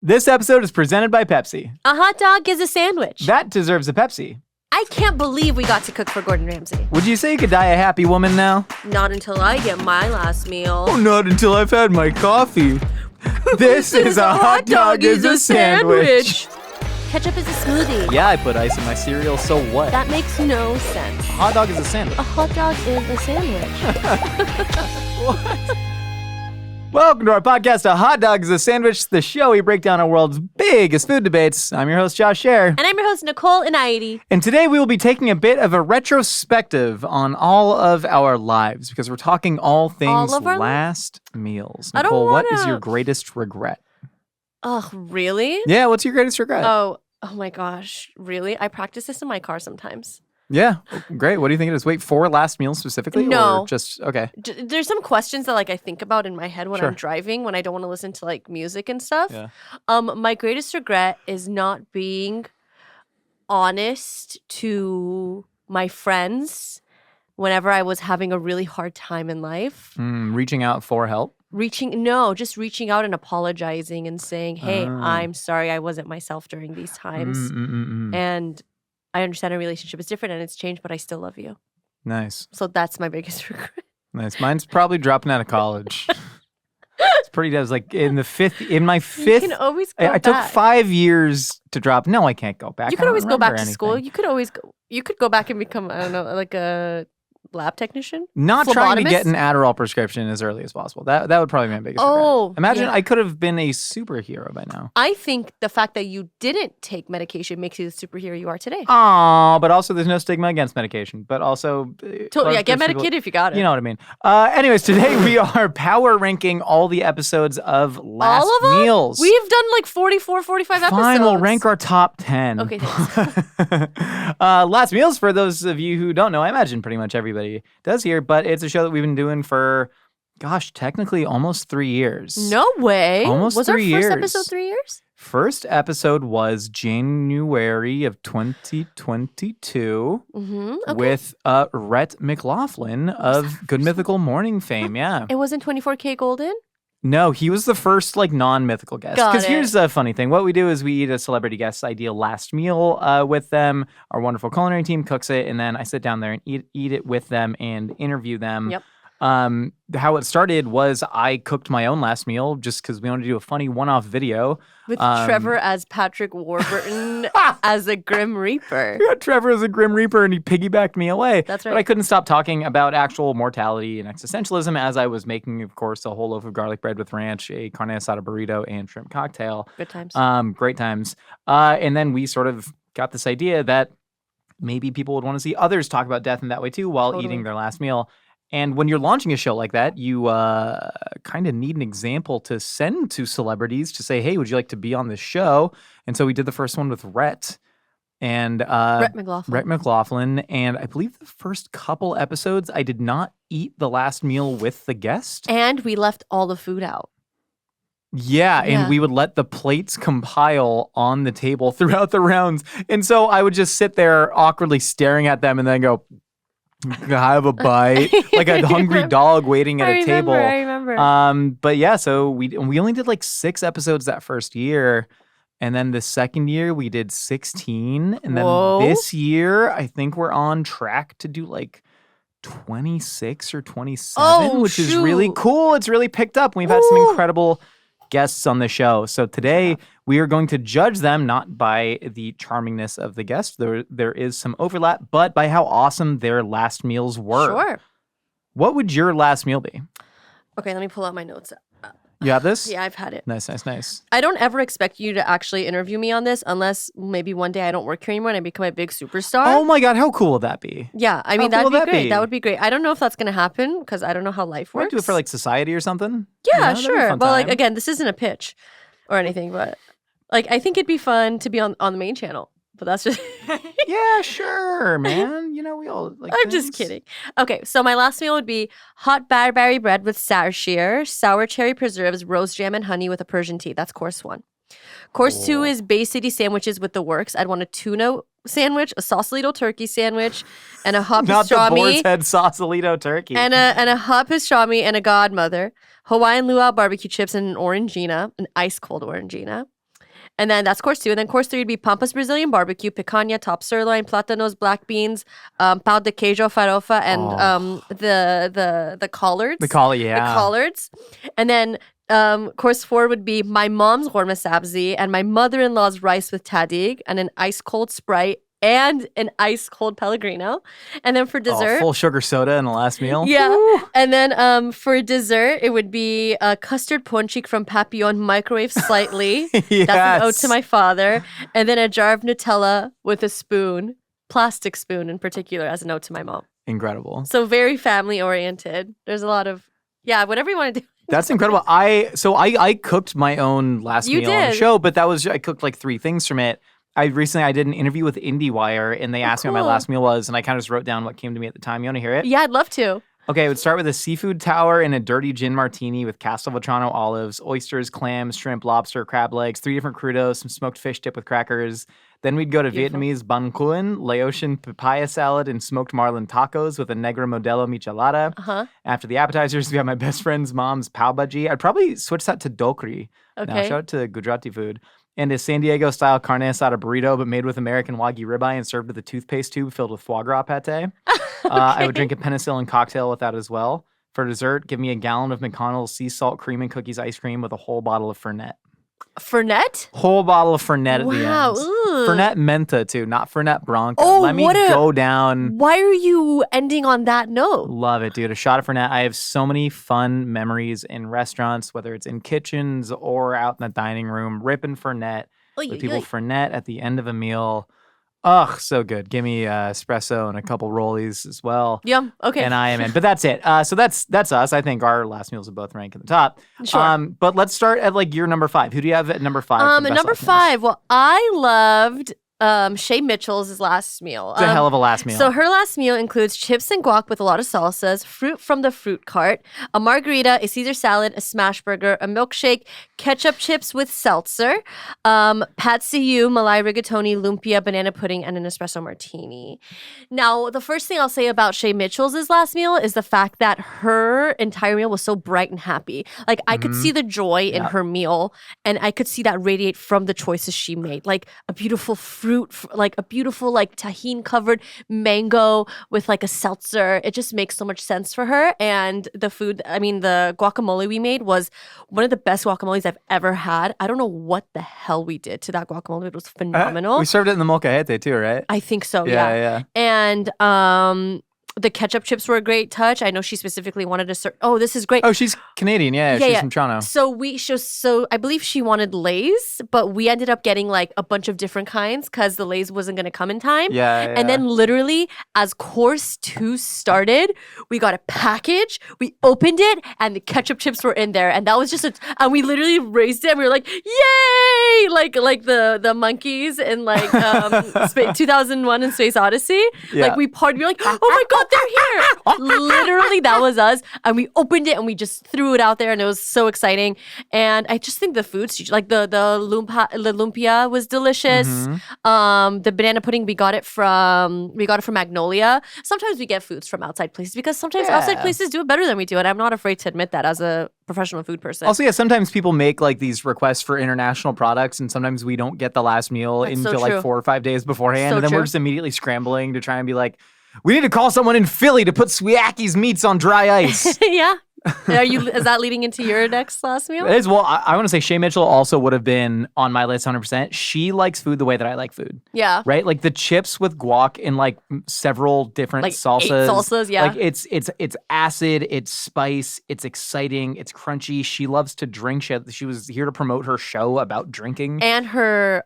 This episode is presented by Pepsi. A hot dog is a sandwich. That deserves a Pepsi. I can't believe we got to cook for Gordon Ramsay. Would you say you could die a happy woman now? Not until I get my last meal. Oh, not until I've had my coffee. This is a hot dog is a sandwich. Ketchup is a smoothie. Yeah, I put ice in my cereal, so what? That makes no sense. A hot dog is a sandwich. A hot dog is a sandwich. What? Welcome to our podcast, A Hot Dog is a Sandwich, the show we break down our world's biggest food debates. I'm your host, Josh Shay. And I'm your host, Nicole Inaidi. And today we will be taking a bit of a retrospective on all of our lives, because we're talking all things last meals. Nicole, what is your greatest regret? Oh, really? Yeah, what's your greatest regret? Oh my gosh, really? I practice this in my car sometimes. Yeah, great. What do you think it is? Wait, for last meal specifically? No. Or just, okay. There's some questions that I think about in my head when I'm driving, when I don't want to listen to music and stuff. Yeah. My greatest regret is not being honest to my friends whenever I was having a really hard time in life. Reaching out for help? Just reaching out and apologizing and saying, hey, I'm sorry I wasn't myself during these times. And I understand our relationship is different and it's changed, but I still love you. Nice. So that's my biggest regret. Nice. Mine's probably dropping out of college. It's pretty dead. Like in my fifth. You can always go back. I took 5 years to drop. No, I can't go back. You could always go back to school. You could always go. You could go back and become, I don't know, like a lab technician? Not trying to get an Adderall prescription as early as possible. That would probably be my biggest regret. Imagine I could have been a superhero by now. I think the fact that you didn't take medication makes you the superhero you are today. Oh, but also there's no stigma against medication. But also... get medicated if you got it. You know what I mean. Anyways, today we are power ranking all the episodes of Last all of them? Meals. We've done 44, 45 episodes. Fine, we'll rank our top 10. Okay, thanks. Last Meals, for those of you who don't know, I imagine pretty much everybody does here, but it's a show that we've been doing for, technically almost 3 years. No way. Almost 3 years. Was our first episode 3 years? First episode was January of 2022 with Rhett McLaughlin of Good Mythical Morning fame. Yeah. It wasn't 24K Golden? No, he was the first non-mythical guest. Because here's the funny thing. What we do is we eat a celebrity guest's ideal last meal with them. Our wonderful culinary team cooks it, and then I sit down there and eat it with them and interview them. Yep. How it started was I cooked my own last meal just because we wanted to do a funny one-off video. With Trevor as Patrick Warburton as a Grim Reaper. Yeah, Trevor as a Grim Reaper, and he piggybacked me away. That's right. But I couldn't stop talking about actual mortality and existentialism as I was making, of course, a whole loaf of garlic bread with ranch, a carne asada burrito, and shrimp cocktail. Good times. Great times. And then we sort of got this idea that maybe people would want to see others talk about death in that way too while eating their last meal. And when you're launching a show like that, you kind of need an example to send to celebrities to say, hey, would you like to be on this show? And so we did the first one with Rhett and Rhett McLaughlin. And I believe the first couple episodes, I did not eat the last meal with the guest. And we left all the food out. Yeah, and we would let the plates compile on the table throughout the rounds. And so I would just sit there awkwardly staring at them and then go... have a bite, like a hungry dog waiting at a table. I remember. But yeah, so we only did 6 episodes that first year, and then the second year we did 16, and then this year I think we're on track to do 26 or 27, which is really cool. It's really picked up. We've had some incredible guests on the show. So today we are going to judge them not by the charmingness of the guest. There is some overlap, but by how awesome their last meals were. Sure. What would your last meal be? Okay, let me pull out my notes. You have this? Yeah, I've had it. Nice. I don't ever expect you to actually interview me on this unless maybe one day I don't work here anymore and I become a big superstar. Oh my God, how cool would that be? Yeah, I mean, that'd be great. That would be great. I don't know if that's going to happen because I don't know how life works. Might do it for society or something? Yeah, sure. Well, again, this isn't a pitch or anything, but I think it'd be fun to be on the main channel. But that's just... Yeah, sure, man. We all like I'm just kidding. Okay, so my last meal would be hot barberry bread with Serj, sour cherry preserves, rose jam, and honey with a Persian tea. That's course 1. Course 2 is Bay City sandwiches with the works. I'd want a tuna sandwich, a Sausalito turkey sandwich, and a hot pastrami. Not the boar's head Sausalito turkey. And a hot pastrami and a godmother. Hawaiian luau barbecue chips and an orangina, an ice cold orangina. And then that's course 2. And then course 3 would be Pampas Brazilian barbecue, picanha, top sirloin, plátanos, black beans, pão de queijo, farofa, and the collards. The collards. And then course 4 would be my mom's ghormeh sabzi and my mother-in-law's rice with tadig and an ice-cold Sprite and an ice-cold Pellegrino. And then for dessert... full sugar soda in the last meal. Yeah. Woo. And then for dessert, it would be a custard ponchik from Papillon, microwave slightly. Yes. That's an ode to my father. And then a jar of Nutella with a spoon, plastic spoon in particular, as a ode to my mom. Incredible. So very family-oriented. There's a lot of... Yeah, whatever you want to do. That's incredible. I cooked my own last meal on the show, but I cooked like 3 things from it. I did an interview with IndieWire, and they asked me what my last meal was, and I kind of just wrote down what came to me at the time. You want to hear it? Yeah, I'd love to. Okay, it would start with a seafood tower and a dirty gin martini with Castelvetrano olives, oysters, clams, shrimp, lobster, crab legs, 3 different crudos, some smoked fish dipped with crackers. Then we'd go to Vietnamese banh cuon, Laotian papaya salad, and smoked marlin tacos with a Negra Modelo michelada. Uh-huh. After the appetizers, we have my best friend's mom's pav bhaji. I'd probably switch that to dokri. Okay. Now, shout out to Gujarati food. And a San Diego-style carne asada burrito, but made with American Wagyu ribeye and served with a toothpaste tube filled with foie gras pate. Okay. I would drink a penicillin cocktail with that as well. For dessert, give me a gallon of McConnell's sea salt cream and cookies ice cream with a whole bottle of Fernet. Fernet? Whole bottle of Fernet at the end. Wow. Fernet Menta, too, not Fernet Branca. Oh, Let me go down. Why are you ending on that note? Love it, dude. A shot of Fernet. I have so many fun memories in restaurants, whether it's in kitchens or out in the dining room, ripping Fernet. With people Fernet at the end of a meal. Ugh, so good. Give me espresso and a couple rollies as well. Yum. Okay. And I am in. But that's it. So that's us. I think our last meals will both rank at the top. Sure. But let's start at like your number 5. Who do you have at number 5? At number 5, well, I loved Shay Mitchell's last meal. It's a hell of a last meal. So her last meal includes chips and guac with a lot of salsas, fruit from the fruit cart, a margarita, a Caesar salad, a smash burger, a milkshake, ketchup chips with seltzer, pad see ew, Malai rigatoni, lumpia, banana pudding, and an espresso martini. Now, the first thing I'll say about Shay Mitchell's last meal is the fact that her entire meal was so bright and happy. Like, I could see the joy in her meal, and I could see that radiate from the choices she made. Like, a beautiful fruit, like a beautiful like tahini covered mango with like a seltzer. It just makes so much sense for her. And the guacamole we made was one of the best guacamoles I've ever had. I don't know what the hell we did to that guacamole. It was phenomenal. We served it in the molcajete too, right? I think so, yeah. And the ketchup chips were a great touch. I know she specifically wanted to serve. Oh, this is great. Oh, she's Canadian. Yeah, she's from Toronto. So I believe she wanted Lay's, but we ended up getting like a bunch of different kinds because the Lay's wasn't going to come in time. Yeah. And then literally as course 2 started, we got a package, we opened it, and the ketchup chips were in there. And that was and we literally raised it and we were like, yay! Like the monkeys in like 2001 and Space Odyssey. Yeah. Like we partied, we were like, oh my God, they're here. Literally, that was us. And we opened it and we just threw it out there and it was so exciting. And I just think the food, like the lumpia was delicious. The banana pudding, we got it from Magnolia. Sometimes we get foods from outside places because sometimes outside places do it better than we do. And I'm not afraid to admit that as a professional food person. Also, yeah, sometimes people make like these requests for international products and sometimes we don't get the last meal until like 4 or 5 days beforehand. And then we're just immediately scrambling to try and be like, we need to call someone in Philly to put Swiaki's meats on dry ice. Yeah. Is that leading into your next last meal? It is. Well, I want to say Shay Mitchell also would have been on my list 100%. She likes food the way that I like food. Yeah. Right? Like the chips with guac in like several different like salsas. 8 salsas, yeah. Like it's acid, it's spice, it's exciting, it's crunchy. She loves to drink. She was here to promote her show about drinking. And her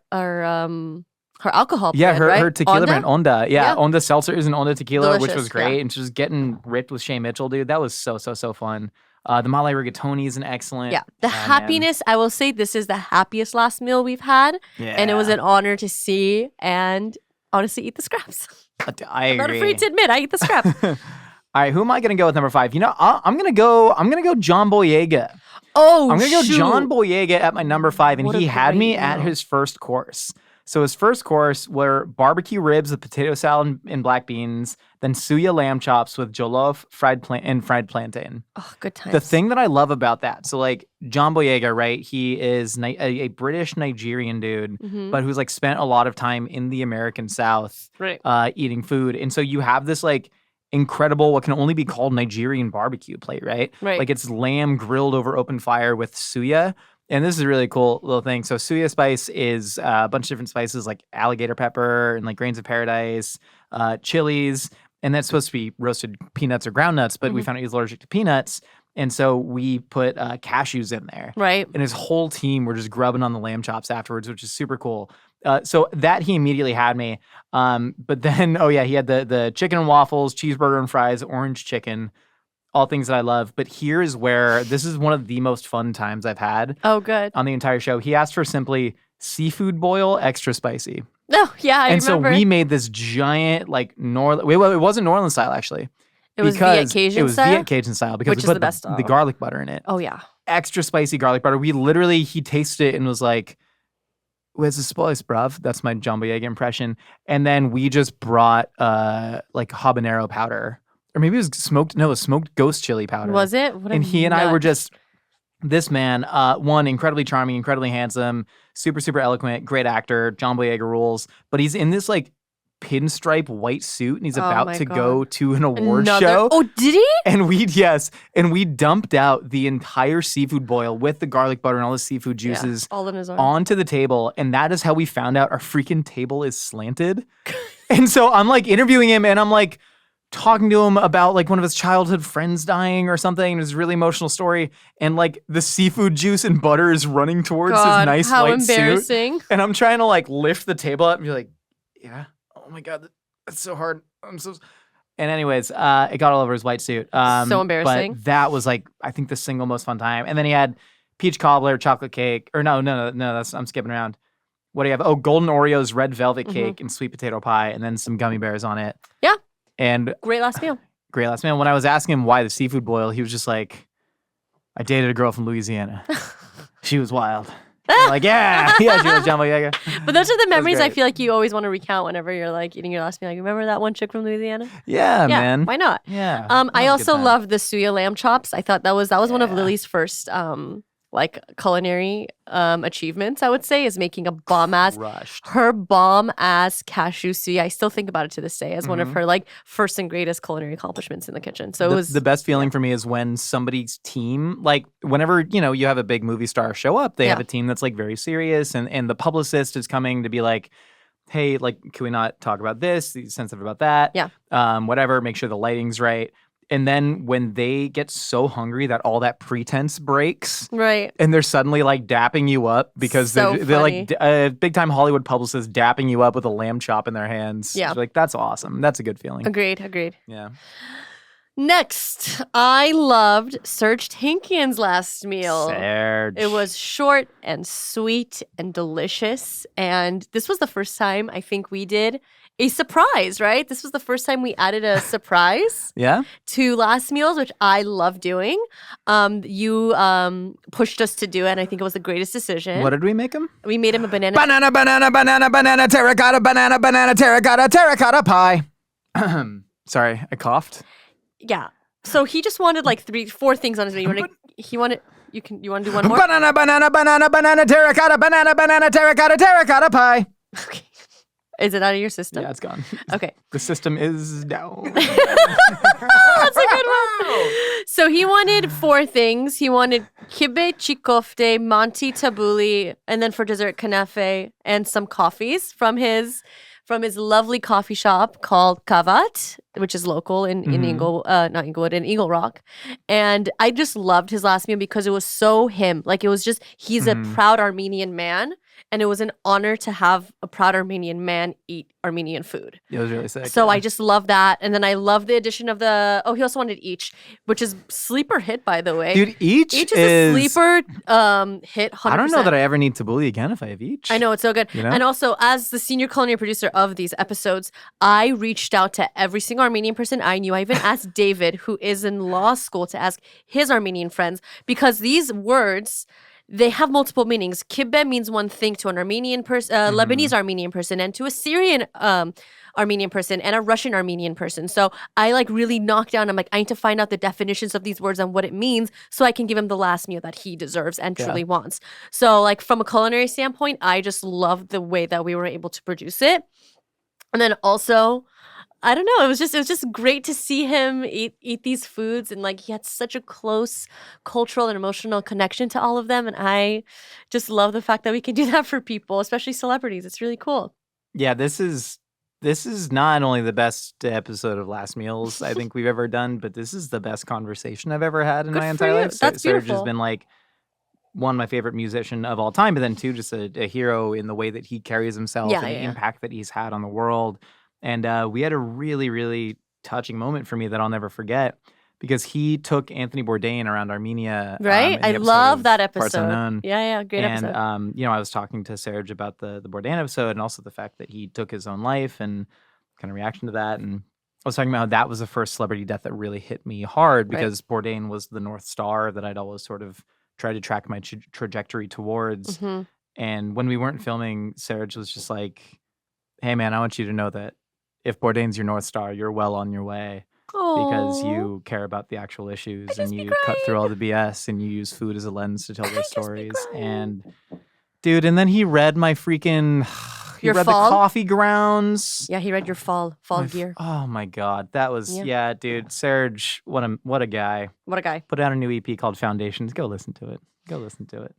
alcohol brand, her tequila Onda? brand, Onda. Yeah, Onda seltzers and Onda tequila, Delicious, which was great. And just getting ripped with Shay Mitchell, dude. That was so fun. The Malai rigatoni is an excellent. Yeah, the happiness, I will say this is the happiest last meal we've had. Yeah. And it was an honor to see and honestly eat the scraps. I agree. I'm not afraid to admit I eat the scraps. All right, who am I going to go with number 5? You know, I'm going to go John Boyega. Oh, I'm going to go John Boyega at my number 5, and he had me meal. at his first course. So his first course were barbecue ribs with potato salad and black beans, then suya lamb chops with jollof, fried plantain. Oh, good times. The thing that I love about that, so like John Boyega, right? He is a British Nigerian dude, but who's like spent a lot of time in the American South, right. Eating food. And so you have this like incredible, what can only be called Nigerian barbecue plate, right? Right. Like it's lamb grilled over open fire with suya. And this is a really cool little thing. So suya spice is a bunch of different spices like alligator pepper and like grains of paradise, chilies. And that's supposed to be roasted peanuts or ground nuts, but we found out he was allergic to peanuts. And so we put cashews in there. Right. And his whole team were just grubbing on the lamb chops afterwards, which is super cool. So that he immediately had me. But then, he had the chicken and waffles, cheeseburger and fries, orange chicken, all things that I love. But here is where this is one of the most fun times I've had. Oh, good. On the entire show. He asked for simply seafood boil, extra spicy. Oh, yeah, I remember. So we made this giant, like, it wasn't New Orleans style, actually. It was Viet Cajun style? It was Viet Cajun style because Which we is put the best style. the garlic butter in it. Oh, yeah. Extra spicy garlic butter. He tasted it and was like, where's the spice, bruv? That's my John Boyega impression. And then we just brought like habanero powder. Or maybe it was smoked ghost chili powder. Was it? And he and I were just, this man, one, incredibly charming, incredibly handsome, super, super eloquent, great actor, John Boyega rules. But he's in this like pinstripe white suit and he's about to go to an award show. Oh, did he? And we dumped out the entire seafood boil with the garlic butter and all the seafood juices all in his arm. onto the table. And that is how we found out our freaking table is slanted. And so I'm like interviewing him and I'm like talking to him about like one of his childhood friends dying or something. It was a really emotional story. And like the seafood juice and butter is running towards his nice white embarrassing. suit. And I'm trying to like lift the table up and be like, yeah. Oh my God, that's so hard. And anyways, it got all over his white suit. So embarrassing. But that was like, I think the single most fun time. And then he had peach cobbler, chocolate cake, or no, I'm skipping around. What do you have? Oh, golden Oreos, red velvet cake, and sweet potato pie, and then some gummy bears on it. Yeah. And great last meal. When I was asking him why the seafood boil, he was just like, I dated a girl from Louisiana. She was wild. I'm like, yeah, she was John Boyega. But those are the memories I feel like you always want to recount whenever you're like eating your last meal. Like, remember that one chick from Louisiana? Yeah, man. Why not? Yeah. I also loved the suya lamb chops. I thought that was one of Lily's first like culinary achievements, I would say, is making a bomb-ass cashew suya. I still think about it to this day as one of her like first and greatest culinary accomplishments in the kitchen. So it was the best feeling for me is when somebody's team, like whenever, you have a big movie star show up, they have a team that's like very serious and the publicist is coming to be like, hey, like, can we not talk about this? Be sensitive about that. Yeah. Whatever, make sure the lighting's right. And then when they get so hungry that all that pretense breaks, right? And they're suddenly like dapping you up because they're like big time Hollywood publicists dapping you up with a lamb chop in their hands. Yeah, like that's awesome. That's a good feeling. Agreed. Yeah. Next, I loved Serj Tankian's last meal. Serj. It was short and sweet and delicious. And this was the first time I think we did a surprise, right? This was the first time we added a surprise to last meals, which I love doing. You pushed us to do it, and I think it was the greatest decision. What did we make him? We made him a banana terracotta pie. Sorry, I coughed. Yeah. So he just wanted like 3-4 things on his menu. You want to do one more? Banana terracotta pie. Okay. Is it out of your system? Yeah, it's gone. Okay. The system is down. That's a good one. So he wanted 4 things. He wanted kibbeh chikofte, manti tabbouleh, and then for dessert kanafe and some coffees from his lovely coffee shop called Kavat, which is local in Eagle Rock. And I just loved his last meal because it was so him. Like it was just, he's a proud Armenian man. And it was an honor to have a proud Armenian man eat Armenian food. It was really sick. So I just love that. And then I love the addition of he also wanted each, which is sleeper hit, by the way. Dude, each is a sleeper hit 100%. I don't know that I ever need tabbouleh again if I have each. I know, it's so good. You know? And also, as the senior culinary producer of these episodes, I reached out to every single Armenian person I knew. I even asked David, who is in law school, to ask his Armenian friends, because these words, they have multiple meanings. Kibbeh means one thing to an Armenian person, Lebanese Armenian person, and to a Syrian Armenian person, and a Russian Armenian person. So I like really knocked down. I'm like, I need to find out the definitions of these words and what it means so I can give him the last meal that he deserves and truly wants. So like from a culinary standpoint, I just love the way that we were able to produce it. And then also, I don't know, it was just great to see him eat these foods, and like he had such a close cultural and emotional connection to all of them, and I just love the fact that we can do that for people, especially celebrities. It's really cool. Yeah, this is not only the best episode of Last Meals I think we've ever done, but this is the best conversation I've ever had in my entire life. That's beautiful. Serj has been like one, my favorite musician of all time, but then two, just a hero in the way that he carries himself and the impact that he's had on the world. And we had a really, really touching moment for me that I'll never forget, because he took Anthony Bourdain around Armenia. Right? I love that episode. Parts Unknown. Yeah, great episode. And, I was talking to Serj about the Bourdain episode, and also the fact that he took his own life and kind of reaction to that. And I was talking about how that was the first celebrity death that really hit me hard, because Bourdain was the North Star that I'd always sort of tried to track my trajectory towards. And when we weren't filming, Serj was just like, hey, man, I want you to know that if Bourdain's your North Star, you're well on your way. Because you care about the actual issues and you cut through all the BS and you use food as a lens to tell those stories. And dude, and then he read my freaking the coffee grounds. Yeah, he read your fall gear. Oh my God. That was dude. Serj, what a guy. What a guy. Put out a new EP called Foundations. Go listen to it.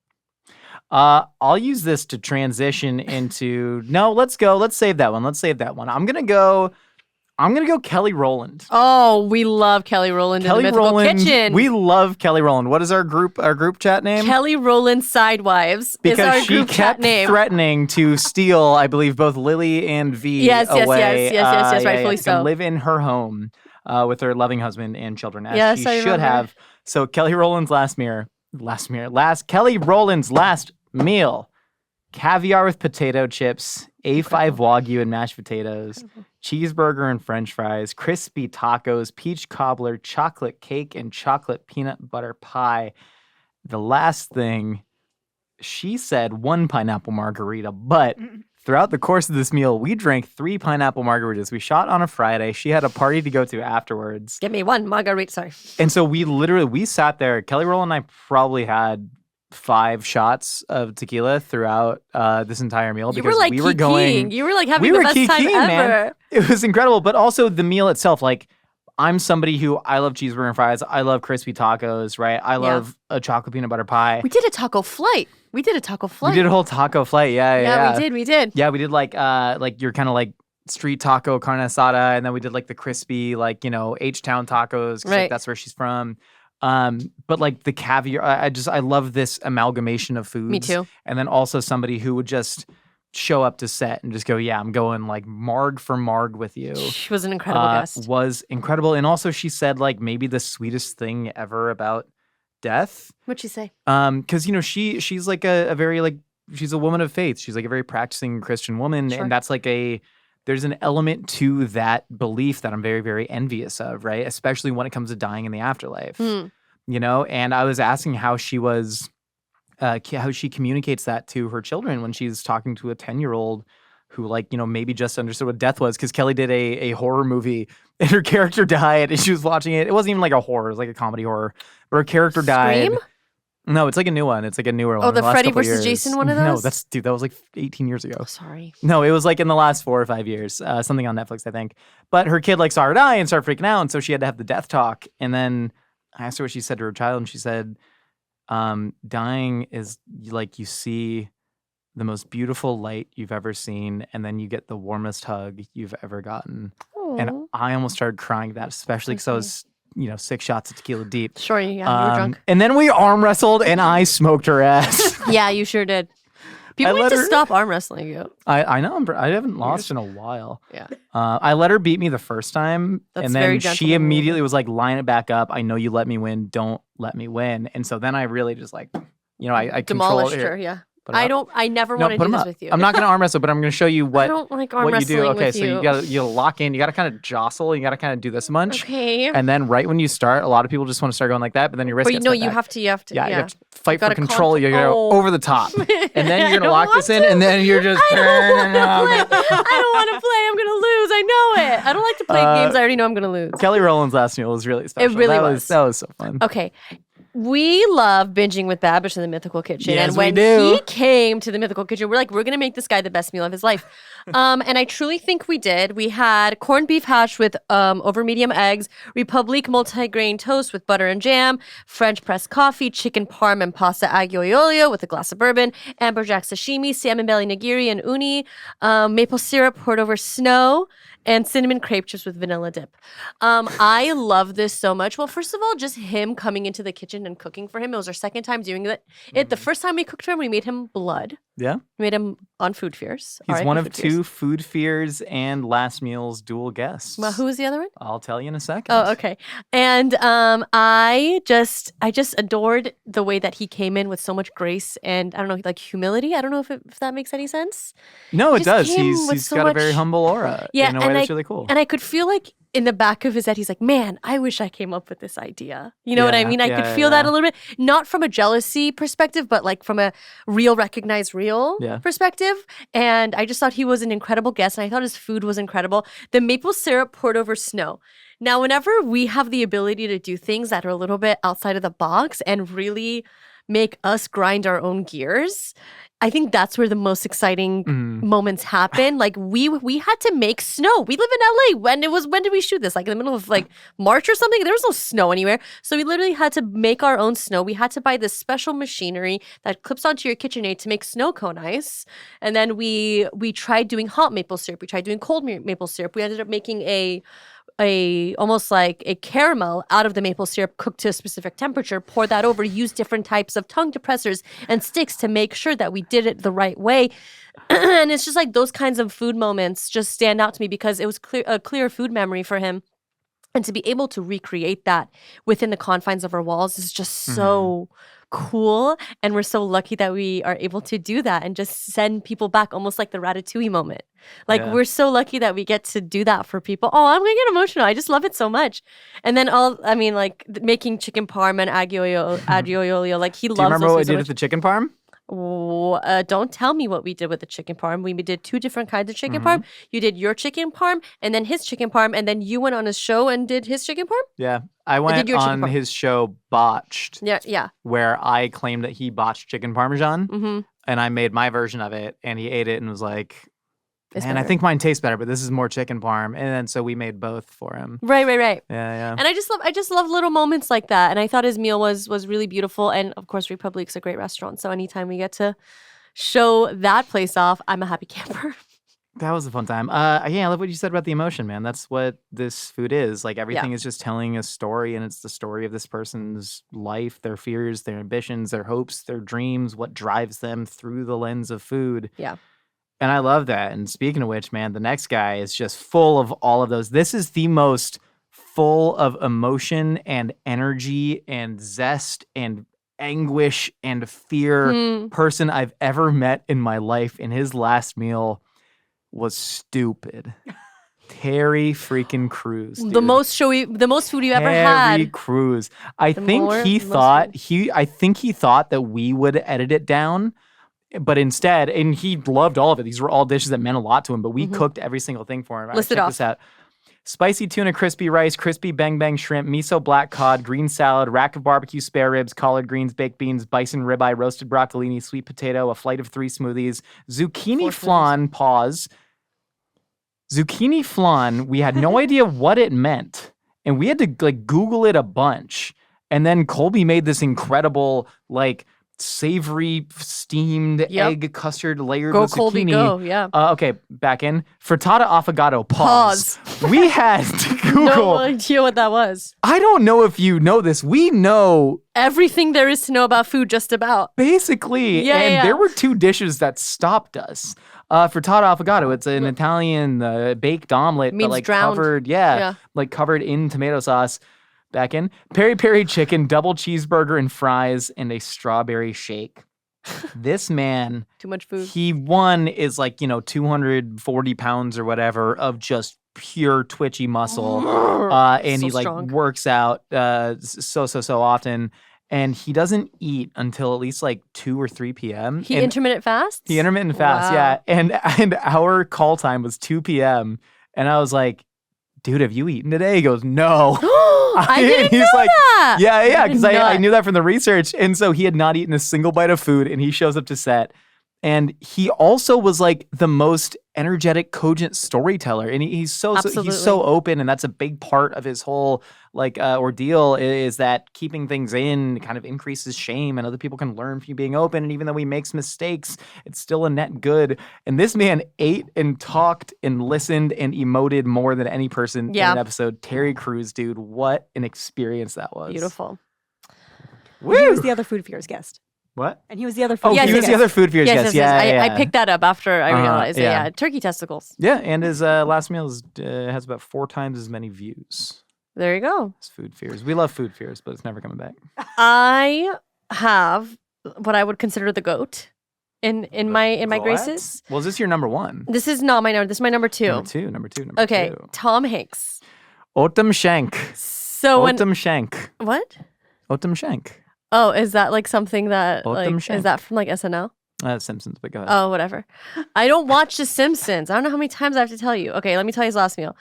I'll use this to transition into let's save that one. I'm gonna go Kelly Rowland. Oh, we love Kelly Rowland in the Mythical Kitchen. We love Kelly Rowland. What is our group chat name? Kelly Rowland Sidewives. Because she kept threatening to steal, I believe, both Lily and V away. Yes, rightfully so. To live in her home with her loving husband and children, as she should have. So Kelly Rowland's Kelly Rowland's last meal: caviar with potato chips, A5 Wagyu and mashed potatoes, cheeseburger and french fries, crispy tacos, peach cobbler, chocolate cake, and chocolate peanut butter pie. The last thing, she said 1 pineapple margarita, but throughout the course of this meal, we drank 3 pineapple margaritas. We shot on a Friday. She had a party to go to afterwards. Give me 1 margarita, sorry. And so we sat there. Kelly Rowland and I probably had 5 shots of tequila throughout this entire meal, because you were like we were going. You were like having the best time ever. Man. It was incredible, but also the meal itself. Like, I'm somebody who I love cheeseburger and fries. I love crispy tacos, right? I love a chocolate peanut butter pie. We did a taco flight. We did a whole taco flight. Yeah. We did. Yeah, we did like your kind of like street taco carne asada, and then we did like the crispy H-Town tacos, 'cause, like, that's where she's from. But like the caviar, I love this amalgamation of foods. Me too. And then also somebody who would just show up to set and just go, yeah, I'm going like marg for marg with you. She was an incredible guest. Was incredible. And also she said like maybe the sweetest thing ever about death. What'd she say? Because she's like a very like, she's a woman of faith. She's like a very practicing Christian woman. Sure. And that's like there's an element to that belief that I'm very, very envious of, right? Especially when it comes to dying in the afterlife, And I was asking how she was, how she communicates that to her children when she's talking to a 10-year-old who, like, maybe just understood what death was, because Kelly did a horror movie and her character died and she was watching it. It wasn't even like a horror; it was like a comedy horror. But her character died. No, it's like a new one. It's like a newer one. Oh, the Freddy versus Jason one of those? No, that was like 18 years ago. Oh, sorry. No, it was like in the last 4 or 5 years. Something on Netflix, I think. But her kid like saw her die and started freaking out, and so she had to have the death talk. And then I asked her what she said to her child, and she said, dying is like you see the most beautiful light you've ever seen, and then you get the warmest hug you've ever gotten. Aww. And I almost started crying at that, especially because I was 6 shots of tequila deep. Sure, yeah, you were drunk. And then we arm wrestled, and I smoked her ass. Yeah, you sure did. People need to stop arm wrestling you. I know. I haven't lost in a while. Yeah. I let her beat me the first time, and then she immediately was like, line it back up. I know you let me win. Don't let me win. And so then I really just like, I demolished her. Yeah. I never want to do this with you. I'm not going to arm wrestle, but I'm going to show you what, I don't like arm what you do. wrestling Okay, with so you gotta lock in. You got to kind of jostle. You got to kind of do this much. Okay. And then right when you start, a lot of people just want to start going like that, but then your wrist But gets you cut back. have to. You have to fight for gotta control. You're going to go over the top. And then you're going to don't lock this in, and then you're just turning I don't want to play. I'm going to lose. I know it. I don't like to play games I already know I'm going to lose. Kelly Rowland's last meal was really special. It really was. That was so fun. Okay. We love binging with Babish in the Mythical Kitchen. Yes, and when we do. he came to the Mythical Kitchen, we're like, we're going to make this guy the best meal of his life. And I truly think we did. We had corned beef hash with over medium eggs, Republique multigrain toast with butter and jam, French press coffee, chicken parm and pasta aglio e olio with a glass of bourbon, amberjack sashimi, salmon belly nigiri and uni, maple syrup poured over snow, and cinnamon crepe chips with vanilla dip. I love this so much. Well, first of all, just him coming into the kitchen and cooking for him. It was our second time doing it. The first time we cooked for him, we made him blood. Yeah. We made him on Food Fears. He's one of two Food Fears and Last Meal's dual guests. Well, who was the other one? I'll tell you in a second. Oh, okay. And I just adored the way that he came in with so much grace and I don't know, like humility. I don't know if that makes any sense. No, it Just does. came He's with so got a much- very humble aura in a way that's really cool. And I could feel like in the back of his head, he's like, man, I wish I came up with this idea. You know what I mean? I could feel that a little bit, not from a jealousy perspective, but like from a real, recognized real perspective. And I just thought he was an incredible guest. And I thought his food was incredible. The maple syrup poured over snow. Now, whenever we have the ability to do things that are a little bit outside of the box and really make us grind our own gears, I think that's where the most exciting moments happen. Like we had to make snow. We live in LA. When did we shoot this? Like in the middle of like March or something? There was no snow anywhere. So we literally had to make our own snow. We had to buy this special machinery that clips onto your KitchenAid to make snow cone ice. And then we tried doing hot maple syrup. We tried doing cold maple syrup. We ended up making a almost like a caramel out of the maple syrup cooked to a specific temperature, pour that over, use different types of tongue depressors and sticks to make sure that we did it the right way. And it's just like those kinds of food moments just stand out to me because it was a clear food memory for him. And to be able to recreate that within the confines of our walls is just so cool. And we're so lucky that we are able to do that and just send people back almost like the Ratatouille moment. Like we're so lucky that we get to do that for people. Oh, I'm going to get emotional. I just love it so much. And then making chicken parm and aglio e olio, like he loves those. Do you remember what we so did much. with the chicken parm? Don't tell me what we did with the chicken parm. We did two different kinds of chicken parm. You did your chicken parm and then his chicken parm, and then you went on his show and did his chicken parm? Yeah. I went on his show Botched. Yeah. Where I claimed that he botched chicken parmesan. And I made my version of it, and he ate it and was like, man, I think mine tastes better, but this is more chicken parm. And then so we made both for him. Right. Yeah. And I just love little moments like that. And I thought his meal was really beautiful. And of course, Republique's a great restaurant. So anytime we get to show that place off, I'm a happy camper. That was a fun time. I love what you said about the emotion, man. That's what this food is. Like everything is just telling a story, and it's the story of this person's life, their fears, their ambitions, their hopes, their dreams, what drives them through the lens of food. Yeah. And I love that. And speaking of which, man, the next guy is just full of all of those. This is the most full of emotion and energy and zest and anguish and fear person I've ever met in my life. And his last meal was stupid. Terry freaking Crews. Dude. The most food you ever had. Terry Crews. I think he thought that we would edit it down. But instead, and he loved all of it. These were all dishes that meant a lot to him, but we cooked every single thing for him. List it off. This out. Spicy tuna, crispy rice, crispy bang bang shrimp, miso black cod, green salad, rack of barbecue spare ribs, collard greens, baked beans, bison ribeye, roasted broccolini, sweet potato, a flight of 3 smoothies, zucchini flan, zucchini flan, we had no idea what it meant. And we had to Google it a bunch. And then Colby made this incredible savory steamed egg custard layered with Colby, zucchini. go, yeah. Okay, back in. Frittata affogato, pause. We had to Google. No idea what that was. I don't know if you know this. We know everything there is to know about food, just about. Basically. There were 2 dishes that stopped us. Frittata affogato, it's an Italian baked omelet, means but drowned. covered in tomato sauce. Back in. Peri peri chicken, double cheeseburger and fries, and a strawberry shake. This man, Too much food. he one is like, 240 pounds or whatever of just pure twitchy muscle. And So he like strong. works out so often. And he doesn't eat until at least like 2 or 3 p.m. He And intermittent fasts? he intermittent fast, Wow. yeah. And our call time was 2 p.m. And I was like, dude, have you eaten today? He goes, no. I didn't He's know like, that. Yeah, because I Nut. knew that from the research. And so he had not eaten a single bite of food, and he shows up to set. And he also was like the most energetic, cogent storyteller. And he's so open, and that's a big part of his whole like ordeal is that keeping things in kind of increases shame, and other people can learn from you being open. And even though he makes mistakes, it's still a net good. And this man ate and talked and listened and emoted more than any person in an episode. Terry Crews, dude, what an experience that was. Beautiful. Woo! He was the other Food Fears guest. What? And he was the other Food Oh, Fears he was guest. the other Food Fears guest. Yeah. I picked that up after I realized. yeah. Yeah, turkey testicles. Yeah, and his last meal has about 4 times as many views There you go. as Food Fears. We love Food Fears, but it's never coming back. I have what I would consider the GOAT in my What? graces. Well, is this your number 1? This is not my number. This is my number 2. Number two. Okay, Tom Hanks. Autumn Shank. So when Autumn Shank. what? Autumn Shank. Oh, is that like something that Autumn like Shank. is that from like SNL? Simpsons, but go ahead. Oh, whatever. I don't watch The Simpsons. I don't know how many times I have to tell you. Okay, let me tell you his last meal.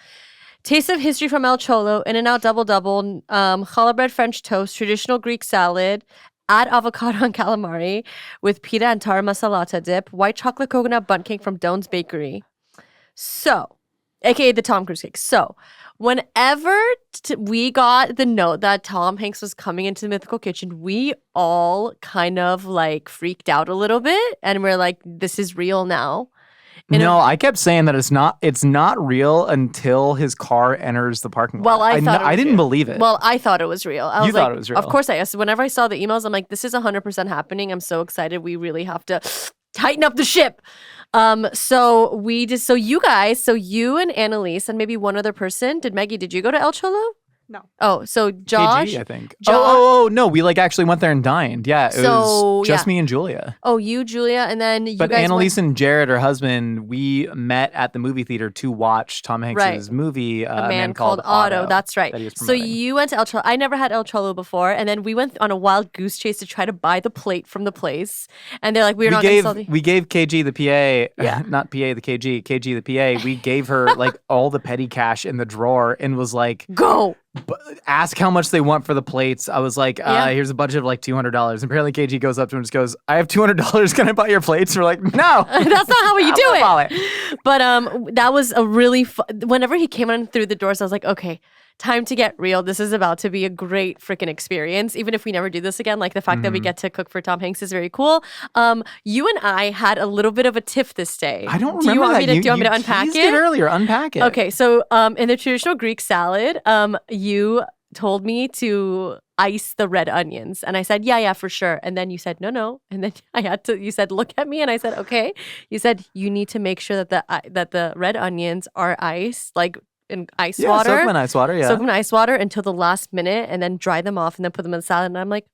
Taste of history from El Cholo, In-N-Out double, challah bread French toast, traditional Greek salad, add avocado and calamari with pita and tar masalata dip, white chocolate coconut bundt cake from Doan's Bakery. So, aka the Tom Cruise cake. So, whenever we got the note that Tom Hanks was coming into the Mythical Kitchen, we all kind of like freaked out a little bit, and we're like, "This is real now." No, I kept saying that it's not real until his car enters the parking lot. Well, I didn't believe it. Well, I thought it was real. I You was thought like, it was real. Of course I guess. Whenever I saw the emails, I'm like, this is 100% happening. I'm so excited. We really have to tighten up the ship. So you and Annalise and maybe one other person. Maggie, did you go to El Cholo? No. Oh, so Josh. KG, I think. Josh- Oh, no, we like actually went there and dined. Yeah, it So, was just yeah. me and Julia. Oh, you, Julia, and then you But guys Annalise went, and Jared, her husband, we met at the movie theater to watch Tom Hanks' movie, A Man Called Otto. That's right. that he was So promoting. you went to El Cholo. I never had El Cholo before, and then we went on a wild goose chase to try to buy the plate from the place. And they're like, we're not going to sell the... We gave KG the PA, Yeah. not PA the KG the PA. We gave her like all the petty cash in the drawer and was like, Go! ask how much they want for the plates. I was like, Yeah. here's a budget of like $200. And apparently KG goes up to him and just goes, I have $200. Can I buy your plates? And we're like, no. That's not how you do I'm it. gonna follow But that was a really whenever he came in through the doors, I was like, okay, time to get real. This is about to be a great freaking experience. Even if we never do this again, like the fact that we get to cook for Tom Hanks is very cool. You and I had a little bit of a tiff this day. I don't Do you remember want that. me to, do you want me to unpack teased it? earlier. Unpack it. Okay, so in the traditional Greek salad, you told me to ice the red onions, and I said, yeah, for sure. And then you said, no. And then you said, look at me, and I said, okay. You said you need to make sure that the red onions are iced, like in ice water. Soak them in ice water, yeah. Soak them in ice water until the last minute, and then dry them off, and then put them in the salad. And I'm like,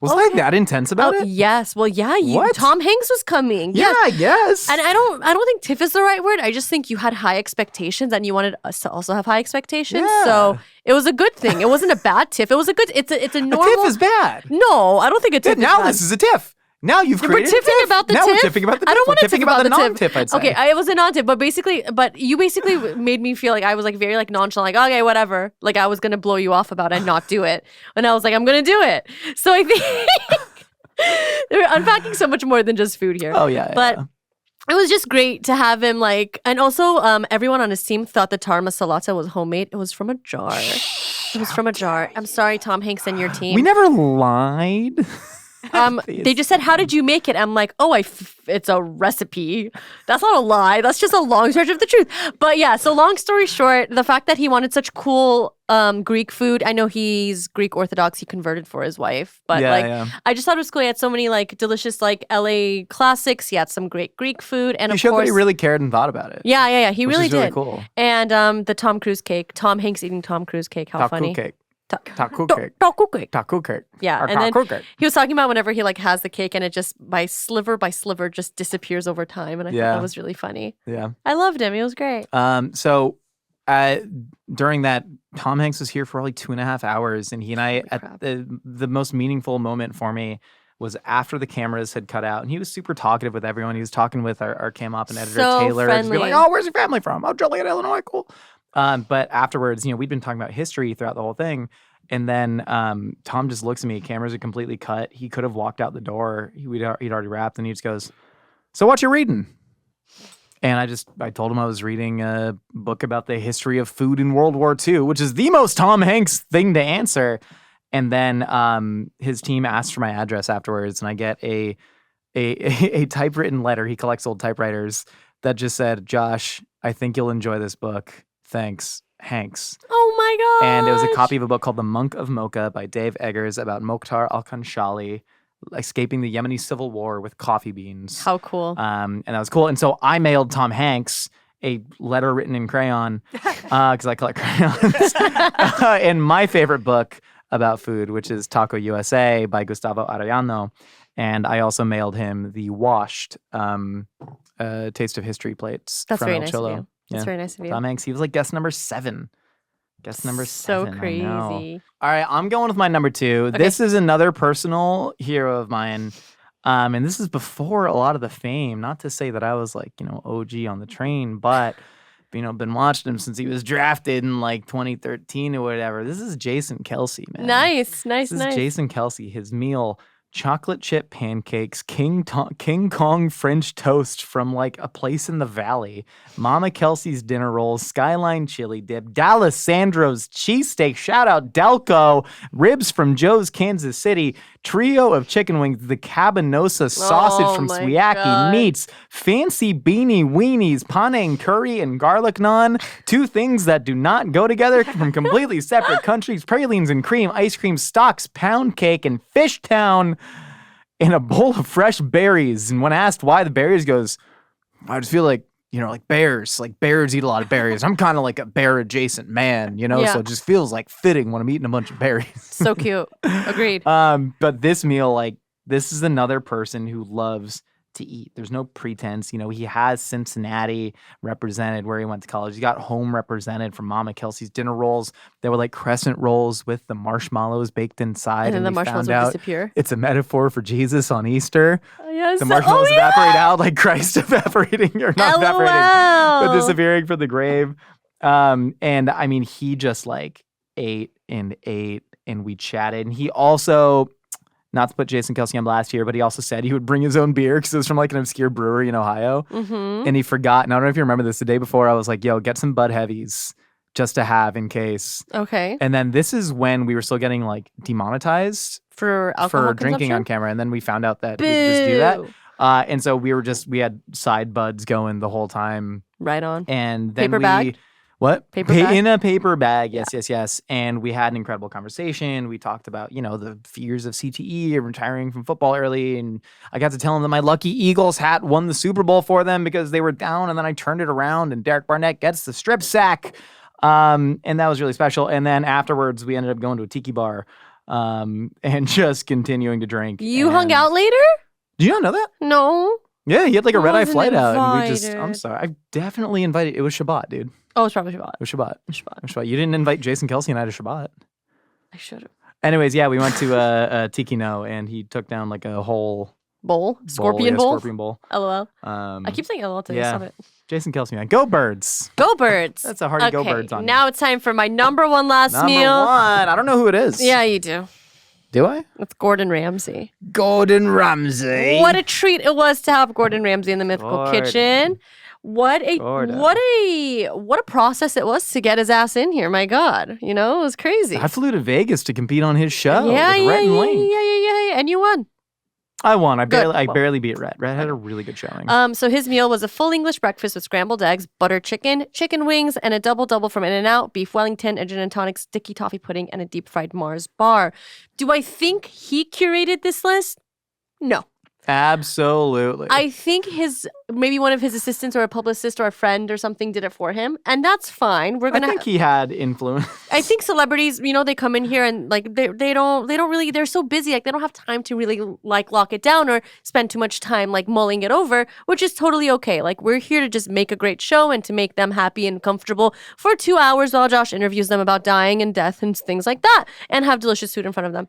Was I that intense about it? yes. Well, yeah. What? Tom Hanks was coming. Yeah, Yes. yes. And I don't think tiff is the right word. I just think you had high expectations and you wanted us to also have high expectations. Yeah. So it was a good thing. It wasn't a bad tiff. It was a good. It's a normal. A tiff is bad. No, I don't think a tiff is Now bad. this is a tiff. Now you've We're created a tiffing tiff. about the now tiff. we're tiffing about the tiff. I don't want to We're tiffing tiff about the non-tiff, I'd say. Okay, it was a non-tiff, but you basically made me feel like I was like very like nonchalant, like okay, whatever. Like I was gonna blow you off about it and not do it, and I was like, I'm gonna do it. So I think they're unpacking so much more than just food here. Oh, yeah. But yeah. it was just great to have him like, and also everyone on his team thought the tar masalata was homemade. It was from a jar. It was from a jar. I'm sorry, Tom Hanks and your team. We never lied. They just said, "How did you make it?" I'm like, "Oh, it's a recipe." That's not a lie. That's just a long stretch of the truth. But yeah, so long story short, the fact that he wanted such cool Greek food. I know he's Greek Orthodox. He converted for his wife, but I just thought it was cool. He had so many like delicious like LA classics. He had some great Greek food, and He of showed course, that he really cared and thought about it. yeah. He which really is really did. cool. And the Tom Cruise cake. Tom Hanks eating Tom Cruise cake. How Top funny. cool cake. Taco cake. Taco cake. Taco cake. Yeah, Or and then taco cake. he was talking about whenever he like has the cake and it just by sliver just disappears over time, and I thought that was really funny. Yeah. I loved him. He was great. So during that, Tom Hanks was here for only 2.5 hours, and he and I, at the most meaningful moment for me was after the cameras had cut out, and he was super talkative with everyone. He was talking with our cam op and editor Taylor, just being like, "Oh, where's your family from? Oh, Joliet, Illinois, cool." But afterwards, we'd been talking about history throughout the whole thing, and then Tom just looks at me. Cameras are completely cut. He could have walked out the door. He'd already wrapped, and he just goes, "So what you reading?" And I told him I was reading a book about the history of food in World War II, which is the most Tom Hanks thing to answer. And then his team asked for my address afterwards, and I get a typewritten letter. He collects old typewriters that just said, "Josh, I think you'll enjoy this book. Thanks, Hanks." Oh my god! And it was a copy of a book called The Monk of Mocha by Dave Eggers about Mokhtar al-Khanshali escaping the Yemeni civil war with coffee beans. How cool. And that was cool. And so I mailed Tom Hanks a letter written in crayon because I collect crayons. And my favorite book about food, which is Taco USA by Gustavo Arellano. And I also mailed him the washed Taste of History plates. That's from very El nice Cholo. of you. That's very nice of you. Tom Hanks, he was like guest number 7. Guest number 7. So crazy. All right, I'm going with my number 2. Okay. This is another personal hero of mine. And this is before a lot of the fame. Not to say that I was like, OG on the train, but been watching him since he was drafted in like 2013 or whatever. This is Jason Kelce, man. Nice. This is Jason Kelce. His meal: chocolate chip pancakes, King Kong French toast from like a place in the valley, Mama Kelsey's dinner rolls, Skyline chili dip, D'Alessandro's cheesesteak, shout out Delco, ribs from Joe's Kansas City, trio of chicken wings, the Cabanosa sausage from my Swiaki God. Meats, fancy beanie weenies, Panang curry and garlic naan, 2 things that do not go together from completely separate countries, pralines and cream, ice cream stocks, pound cake, and Fish Town, in a bowl of fresh berries. And when asked why the berries, goes, "I just feel like, like bears eat a lot of berries. I'm kind of like a bear adjacent man, Yeah. so it just feels like fitting when I'm eating a bunch of berries." So cute. Agreed. But this meal, this is another person who loves to eat. There's no pretense. He has Cincinnati represented where he went to college. He got home represented from Mama Kelsey's dinner rolls. They were like crescent rolls with the marshmallows baked inside. And then the we marshmallows found would out disappear. it's a metaphor for Jesus on Easter. Yes. The marshmallows evaporate out like Christ evaporating, or not evaporating, but disappearing from the grave. And I mean, he just ate and ate, and we chatted. And he also, not to put Jason Kelce on blast here, but he also said he would bring his own beer because it was from like an obscure brewery in Ohio. Mm-hmm. And he forgot. And I don't know if you remember this. The day before, I was like, "Yo, get some Bud Heavies just to have in case." Okay. And then this is when we were still getting demonetized For alcohol for drinking consumption? on camera. And then we found out that Boo. we could just do that. And so we had side buds going the whole time. Right on. And then Paper bag? What? Paper bag? In a paper bag. Yes. And we had an incredible conversation. We talked about, the fears of CTE and retiring from football early. And I got to tell him that my lucky Eagles hat won the Super Bowl for them because they were down. And then I turned it around and Derek Barnett gets the strip sack. And that was really special. And then afterwards, we ended up going to a tiki bar and just continuing to drink. You hung out later? Do you not know that? No. Yeah, he had like a red-eye Wasn't flight out. And we invited. I'm sorry. I definitely invited. It was Shabbat, dude. Oh, it's probably Shabbat. It was Shabbat. You didn't invite Jason Kelce and I to Shabbat. I should have. Anyways, yeah, we went to a Tiki No, and he took down like a whole Scorpion bowl? Scorpion bowl. LOL. I keep saying LOL to yeah. stop it. Jason Kelce, man. Go Birds. Go Birds. That's a hearty Go Birds on now it's time for my number 1 last Number meal. 1. I don't know who it is. Yeah, you do. Do I? It's Gordon Ramsay. Gordon Ramsay. What a treat it was to have Gordon Ramsay in the Mythical kitchen. What a process it was to get his ass in here. My God, it was crazy. I flew to Vegas to compete on his show. Yeah, with Rhett and Link. yeah, and you won. I won. I Good. barely beat Rhett. Rhett had a really good showing. So his meal was a full English breakfast with scrambled eggs, butter chicken, chicken wings, and a double from In-N-Out, beef Wellington, a gin and tonic, sticky toffee pudding, and a deep fried Mars bar. Do I think he curated this list? No. Absolutely. I think maybe one of his assistants or a publicist or a friend or something did it for him, and that's fine. I think he had influence. I think celebrities, they come in here and like they don't really, they're so busy, like they don't have time to really like lock it down or spend too much time like mulling it over, which is totally okay. Like we're here to just make a great show and to make them happy and comfortable for 2 hours while Josh interviews them about dying and death and things like that, and have delicious food in front of them.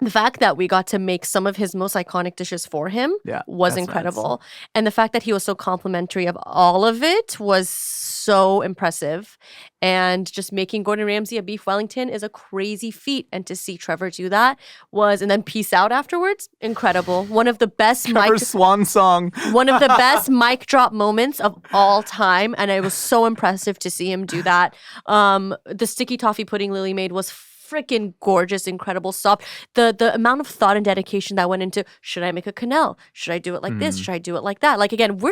The fact that we got to make some of his most iconic dishes for him was incredible. Nice. And the fact that he was so complimentary of all of it was so impressive. And just making Gordon Ramsay a beef Wellington is a crazy feat. And to see Trevor do that and then peace out afterwards, incredible. One of the best Trevor's swan song. One of the best mic drop moments of all time. And it was so impressive to see him do that. The sticky toffee pudding Lily made was freaking gorgeous, incredible, soft. The amount of thought and dedication that went into, should I make a quenelle? Should I do it like this? Should I do it like that? Like again,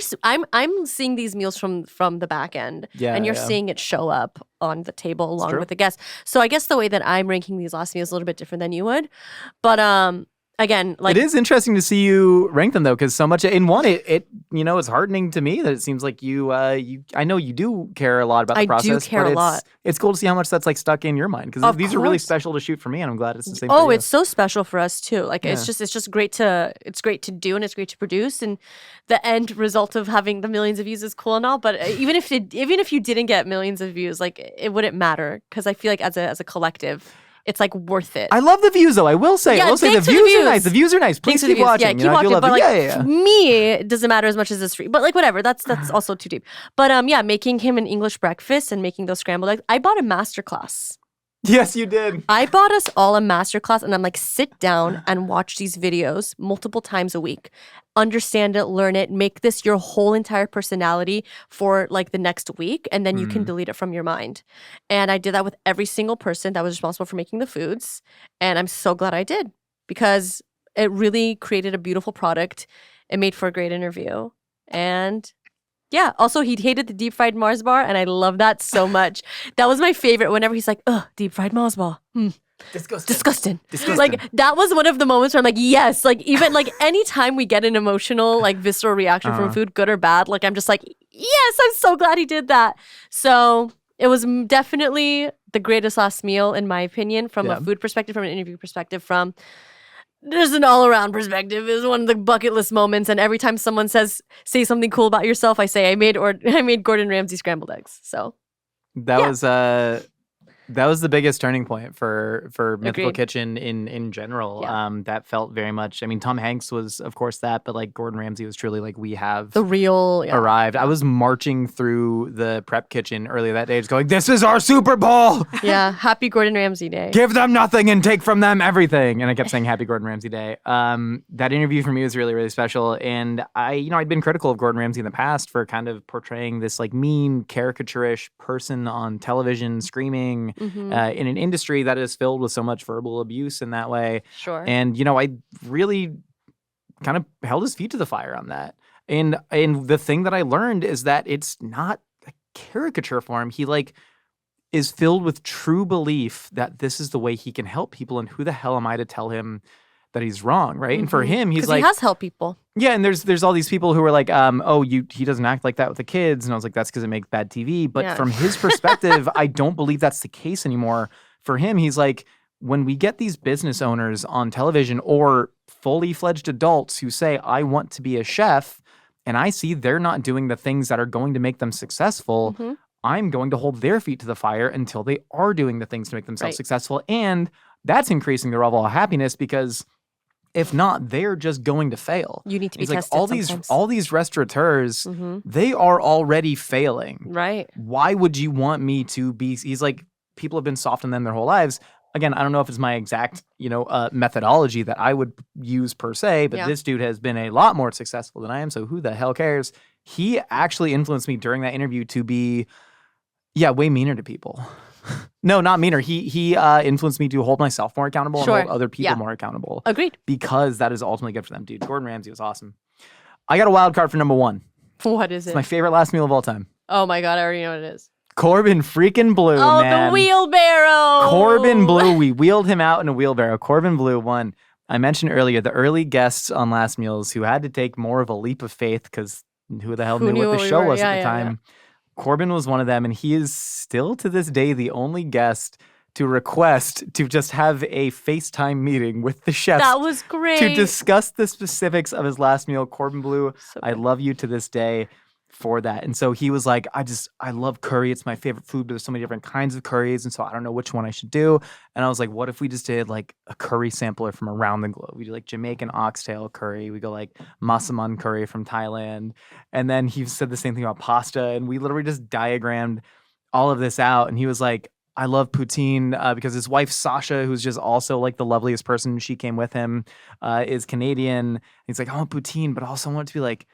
I'm seeing these meals from the back end, and you're seeing it show up on the table along with the guests. So I guess the way that I'm ranking these last meals is a little bit different than you would, but again, like it is interesting to see you rank them though, because so much in one, it it's heartening to me that it seems like you I know you do care a lot about the process. I do care a lot. It's cool to see how much that's like stuck in your mind, because these are really special to shoot for me, and I'm glad it's the same. Oh, it's so special for us too. Like it's just great to do, and it's great to produce, and the end result of having the millions of views is cool and all. But even if you didn't get millions of views, like it wouldn't matter, because I feel like as a collective, it's like worth it. I love the views though. I will say the views are nice. The views are nice. Please keep watching. Yeah, keep watching. But like me, it doesn't matter as much as it's free. But like whatever. That's also too deep. But making him an English breakfast and making those scrambled eggs. I bought a masterclass. Yes, you did. I bought us all a masterclass, and I'm like, sit down and watch these videos multiple times a week. Understand it, learn it, make this your whole entire personality for like the next week, and then you can delete it from your mind. And I did that with every single person that was responsible for making the foods, and I'm so glad I did, because it really created a beautiful product. It made for a great interview. And yeah, also he hated the deep fried Mars bar, and I love that so much. That was my favorite. Whenever he's like, ugh, deep fried Mars bar. Disgusting. Like that was one of the moments where I'm like, yes, like even like anytime we get an emotional, like visceral reaction from food, good or bad, like I'm just like, yes, I'm so glad he did that. So it was definitely the greatest last meal, in my opinion, from a food perspective, from an interview perspective, from there's an all-around perspective. Is one of the bucket list moments, and every time someone say something cool about yourself, I say I made Gordon Ramsay scrambled eggs. So that was the biggest turning point for Mythical Agreed. Kitchen in general. Yeah. That felt very much. I mean, Tom Hanks was of course that, but like Gordon Ramsay was truly like, we have the real arrived. I was marching through the prep kitchen earlier that day, just going, "This is our Super Bowl." Yeah, happy Gordon Ramsay Day. Give them nothing and take from them everything. And I kept saying Happy Gordon Ramsay Day. That interview for me was really, really special. And I'd been critical of Gordon Ramsay in the past for kind of portraying this like mean, caricature-ish person on television, screaming in an industry that is filled with so much verbal abuse in that way. Sure. And, I really kind of held his feet to the fire on that. And the thing that I learned is that it's not a caricature for him. He like is filled with true belief that this is the way he can help people, and who the hell am I to tell him that he's wrong, right? And for him, he's like, he has helped people. Yeah, and there's all these people who are like, he doesn't act like that with the kids, and I was like, that's because it makes bad TV. But from his perspective, I don't believe that's the case anymore. For him, he's like, when we get these business owners on television or fully fledged adults who say, I want to be a chef, and I see they're not doing the things that are going to make them successful, I'm going to hold their feet to the fire until they are doing the things to make themselves successful. And that's increasing their level of happiness, because if not, they're just going to fail. You need to be tested like, all these restaurateurs, they are already failing. Right. Why would you want me to be? He's like, people have been soft on them their whole lives. Again, I don't know if it's my exact, methodology that I would use per se, but this dude has been a lot more successful than I am. So who the hell cares? He actually influenced me during that interview to be, way meaner to people. No, not meaner. He influenced me to hold myself more accountable and hold other people more accountable. Agreed. Because that is ultimately good for them, dude. Gordon Ramsay was awesome. I got a wild card for number 1. What is it? It's my favorite last meal of all time. Oh my God, I already know what it is. Corbin freaking Bleu, man. Oh, the wheelbarrow. Corbin Bleu. We wheeled him out in a wheelbarrow. Corbin Bleu won. I mentioned earlier the early guests on Last Meals who had to take more of a leap of faith because who the hell knew what the show was at the time. Corbin was one of them, and he is still to this day the only guest to request to just have a FaceTime meeting with the chefs. That was great. To discuss the specifics of his last meal. Corbin Bleu, I love you to this day for that. And so he was like, I love curry. It's my favorite food, but there's so many different kinds of curries. And so I don't know which one I should do. And I was like, what if we just did like a curry sampler from around the globe? We do like Jamaican oxtail curry. We go like massaman curry from Thailand. And then he said the same thing about pasta. And we literally just diagrammed all of this out. And he was like, I love poutine because his wife, Sasha, who's just also like the loveliest person, she came with him, is Canadian. He's like, I want poutine, but also I want it to be like,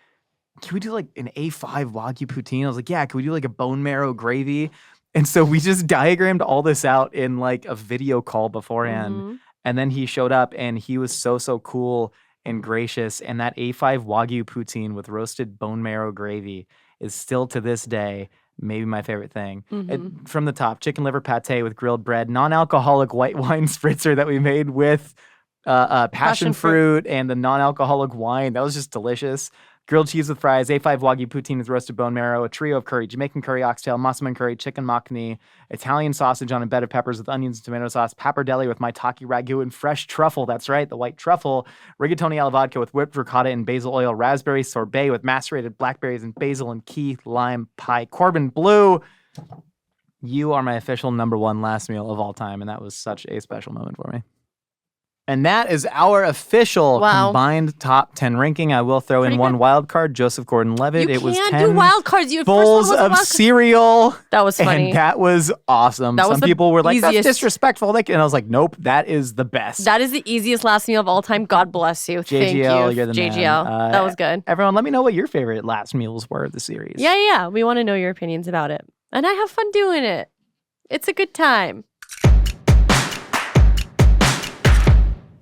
can we do like an A5 Wagyu poutine? I was like, yeah, can we do like a bone marrow gravy? And so we just diagrammed all this out in like a video call beforehand. Mm-hmm. And then he showed up and he was so cool and gracious. And that A5 Wagyu poutine with roasted bone marrow gravy is still to this day maybe my favorite thing. Mm-hmm. From the top, chicken liver pate with grilled bread, non-alcoholic white wine spritzer that we made with passion fruit and the non-alcoholic wine. That was just delicious. Grilled cheese with fries, A5 Wagyu poutine with roasted bone marrow, a trio of curry, Jamaican curry oxtail, massaman curry, chicken makhni, Italian sausage on a bed of peppers with onions and tomato sauce, pappardelle with maitake ragu and fresh truffle, that's right, the white truffle, rigatoni alla vodka with whipped ricotta and basil oil, raspberry sorbet with macerated blackberries and basil and key lime pie. Corbin Bleu, you are my official number one last meal of all time, and that was such a special moment for me. And that is our official combined top 10 ranking. I will throw in one wild card, Joseph Gordon-Levitt. You it was can't 10 do wild cards. You bowls of cereal. That was funny. And that was awesome. Some people were like, that's disrespectful. And I was like, nope, that is the best. That is the easiest last meal of all time. God bless you. Thank you. You're the JGL. man. That was good. Everyone, let me know what your favorite last meals were of the series. Yeah. We want to know your opinions about it. And I have fun doing it. It's a good time.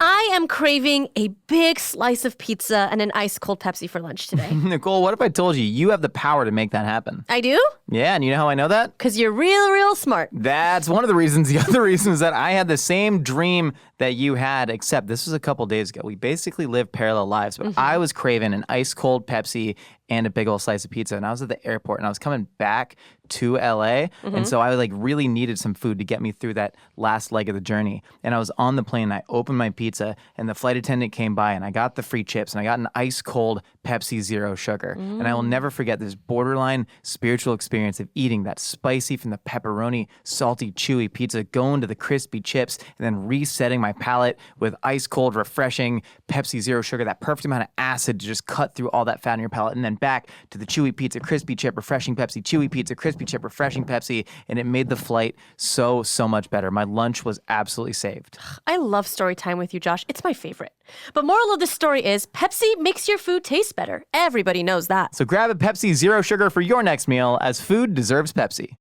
I am craving a big slice of pizza and an ice cold Pepsi for lunch today. Nicole, what if I told you have the power to make that happen? I do? Yeah, and you know how I know that? Because you're real smart. That's one of the reasons. The other reason is that I had the same dream that you had, except this was a couple days ago. We basically lived parallel lives, but I was craving an ice cold Pepsi and a big old slice of pizza, and I was at the airport, and I was coming back to LA, and so I like really needed some food to get me through that last leg of the journey. And I was on the plane, and I opened my pizza, and the flight attendant came by, and I got the free chips, and I got an ice cold Pepsi Zero Sugar. And I will never forget this borderline spiritual experience of eating that spicy from the pepperoni, salty, chewy pizza, going to the crispy chips, and then resetting my palate with ice cold, refreshing Pepsi Zero Sugar, that perfect amount of acid to just cut through all that fat in your palate, and then back to the chewy pizza, crispy chip, refreshing Pepsi, chewy pizza, crispy chip, refreshing Pepsi, and it made the flight so much better. My lunch was absolutely saved. I love story time with you, Josh. It's my favorite. But moral of the story is Pepsi makes your food taste better. Everybody knows that. So grab a Pepsi Zero Sugar for your next meal, as food deserves Pepsi.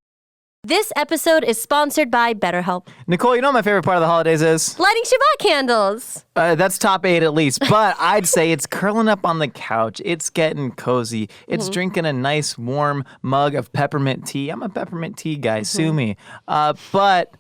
This episode is sponsored by BetterHelp. Nicole, you know what my favorite part of the holidays is? Lighting Shabbat candles. That's top 8 at least, but I'd say it's curling up on the couch. It's getting cozy. It's drinking a nice warm mug of peppermint tea. I'm a peppermint tea guy. Sue me. But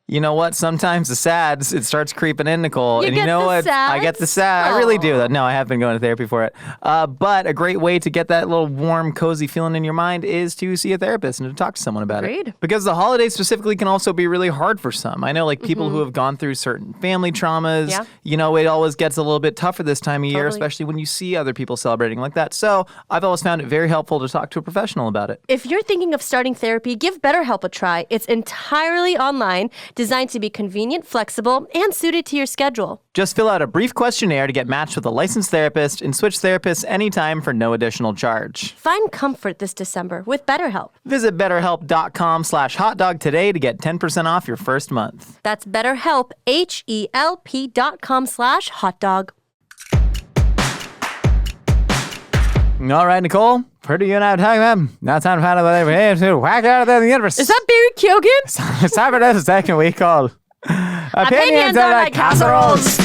you know what? Sometimes the sads, it starts creeping in, Nicole. You know what? I get the sad. I really do. No, I have been going to therapy for it. But a great way to get that little warm, cozy feeling in your mind is to see a therapist and to talk to someone about it. Because the holidays specifically can also be really hard for some. I know like people who have gone through certain family traumas, you know, it always gets a little bit tougher this time of year, especially when you see other people celebrating like that. So I've always found it very helpful to talk to a professional about it. If you're thinking of starting therapy, give BetterHelp a try. It's entirely online, designed to be convenient, flexible, and suited to your schedule. Just fill out a brief questionnaire to get matched with a licensed therapist and switch therapists anytime for no additional charge. Find comfort this December with BetterHelp. Visit betterhelp.com/hotdog today to get 10% off your first month. That's BetterHelp, HELP.com/hotdog. All right, Nicole. Heard you and I were talking about. Now it's time to find out whether we're here to whack out of the universe. Is that Barry Keoghan? It's time for this second week called Opinions Are Like Casseroles.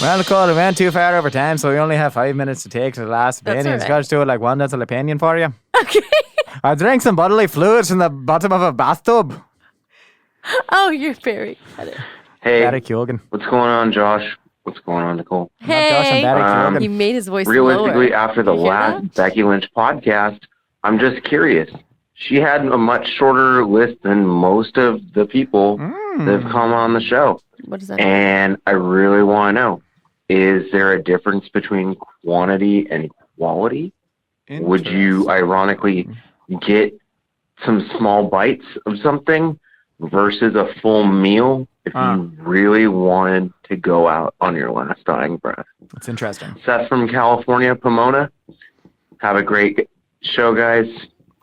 Well, Nicole, we went too far over time, so we only have 5 minutes to take to the last opinion. That's all right. Let's do it like one little opinion for you. Okay. I drank some bodily fluids from the bottom of a bathtub. Oh, you're very excited. Hey, Bad at Kyogen. what's going on, Josh? What's going on, Nicole? Hey, Josh, I'm bad at Kyogen. he made his voice Realistically, lower. after the You hear last that? Becky Lynch podcast, I'm just curious. She had a much shorter list than most of the people that have come on the show. What does that mean? And I really want to know, is there a difference between quantity and quality? Would you ironically get some small bites of something versus a full meal if you really wanted to go out on your last dying breath? That's interesting. Seth from California, Pomona. Have a great show, guys.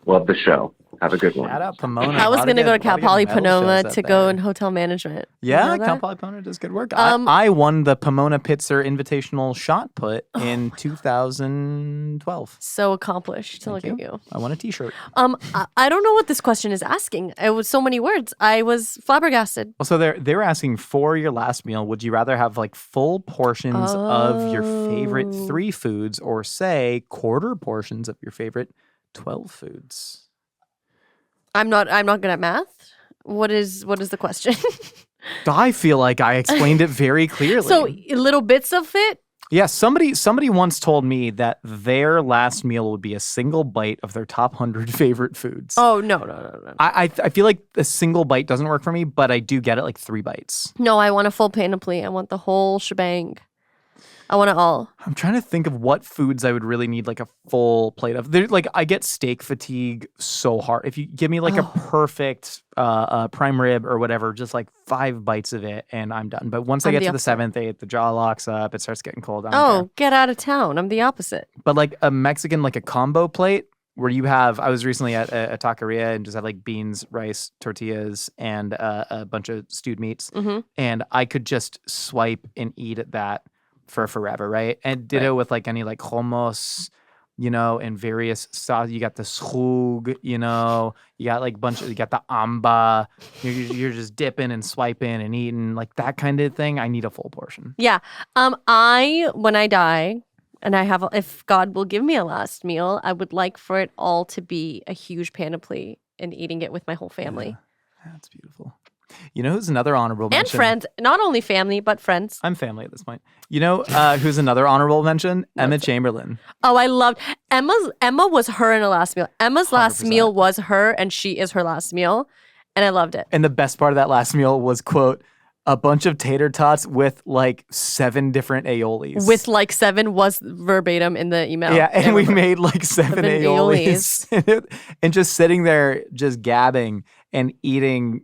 Love the show. Have a good one. Shout out Pomona. I was going to go to Cal Poly Pomona to go in and hotel management. Yeah, You know Cal that? Poly Pomona does good work. Um, I won the Pomona Pitzer Invitational Shot Put in 2012. So accomplished to Thank look at you. I won a T-shirt. I don't know what this question is asking. It was so many words. I was flabbergasted. Well, so they're asking for your last meal, would you rather have like full portions of your favorite 3 foods or say quarter portions of your favorite 12 foods? I'm not good at math. What is the question? I feel like I explained it very clearly. So little bits of it? Yeah, somebody once told me that their last meal would be a single bite of their top 100 favorite foods. Oh, no. I feel like a single bite doesn't work for me, but I do get it like 3 bites. No, I want a full panoply. I want the whole shebang. I want it all. I'm trying to think of what foods I would really need like a full plate of. Like I get steak fatigue so hard. If you give me like a perfect prime rib or whatever, just like 5 bites of it and I'm done. But once I get to the 7th, 8th, the jaw locks up, it starts getting cold. I don't care. Get out of town. I'm the opposite. But like a Mexican, like a combo plate where you have, I was recently at a taqueria and just had like beans, rice, tortillas, and a bunch of stewed meats. Mm-hmm. And I could just swipe and eat at that for forever, right? And ditto with like any like hummus, you know, and various sauce. You got the srug, you know, you got like you got the amba. You're just dipping and swiping and eating like that kind of thing. I need a full portion. Yeah. When I die and if God will give me a last meal, I would like for it all to be a huge panoply and eating it with my whole family. Yeah, that's beautiful. You know who's another honorable mention? And friends. Not only family, but friends. I'm family at this point. You know who's another honorable mention? Emma Chamberlain. Oh, I loved Emma was her in her last meal. Emma's last 100%. meal was her, and she is her last meal. And I loved it. And the best part of that last meal was, quote, a bunch of tater tots with like 7 different aiolis. With like 7 was verbatim in the email. Yeah, and we made like 7 aiolis. And just sitting there just gabbing and eating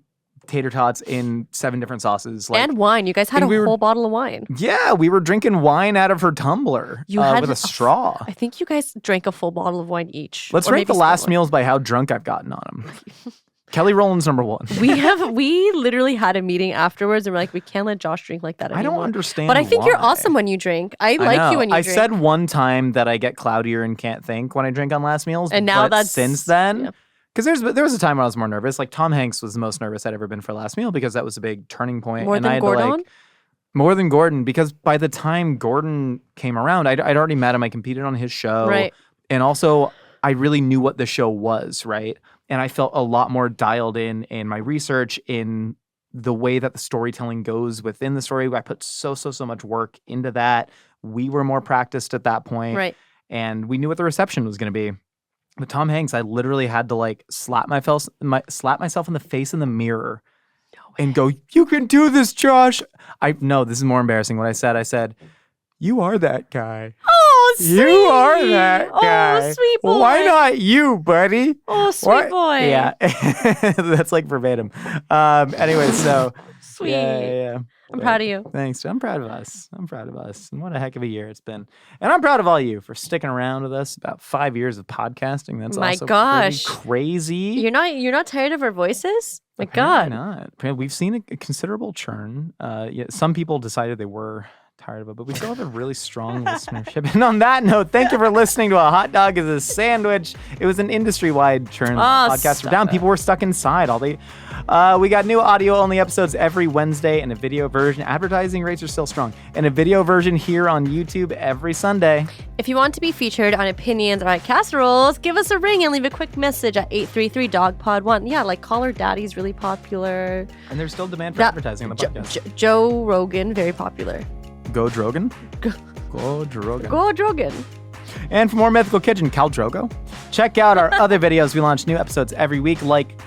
tater tots in 7 different sauces. Like, and wine. You guys had a whole bottle of wine. Yeah, we were drinking wine out of her tumbler with a straw. I think you guys drank a full bottle of wine each. Let's rate the last meals by how drunk I've gotten on them. Kelly Rowland's number 1. We literally had a meeting afterwards and we're like, we can't let Josh drink like that anymore. I don't understand But I think you're why. awesome when you drink. I like you when you I drink. said one time that I get cloudier and can't think when I drink on last meals. And now but that's since then. Yeah. Because there was a time when I was more nervous. Like Tom Hanks was the most nervous I'd ever been for last meal because that was a big turning point. More and than I had Gordon? To, like, more than Gordon, because by the time Gordon came around, I'd already met him. I competed on his show. Right. And also, I really knew what the show was, right? And I felt a lot more dialed in my research, in the way that the storytelling goes within the story. I put so much work into that. We were more practiced at that point. Right. And we knew what the reception was going to be. With Tom Hanks, I literally had to like slap myself in the face in the mirror and go, "You can do this, Josh." No, this is more embarrassing. What I said, "You are that guy. Oh, sweet. You are that guy. Oh, sweet boy. Why not you, buddy?" Oh, sweet boy. Yeah, that's like verbatim. Anyway, so Sweet. Yeah. I'm proud of you. Thanks. I'm proud of us. And what a heck of a year it's been. And I'm proud of all you for sticking around with us. About 5 years of podcasting. That's My also gosh. pretty crazy. You're not tired of our voices? My Apparently God. not. We've seen a considerable churn. Some people decided they were tired of it, but we still have a really strong listenership. And on that note, thank you for listening to A Hot Dog is a Sandwich. It was an industry-wide churn. Podcasts were down. People were stuck inside all day. We got new audio-only episodes every Wednesday and a video version. Advertising rates are still strong. And a video version here on YouTube every Sunday. If you want to be featured on Opinions or at Casseroles, give us a ring and leave a quick message at 833-DOG-POD1. Yeah, like Caller Daddy's really popular. And there's still demand for advertising on the podcast. Joe Rogan, very popular. Go Drogon. Go Drogon. Go Drogon. And for more Mythical Kitchen, Cal Drogo. Check out our other videos. We launch new episodes every week, like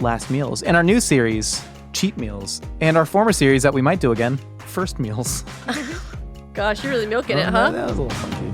Last Meals, and our new series, Cheat Meals, and our former series that we might do again, First Meals. Gosh, you're really milking it, huh? That was a little funky.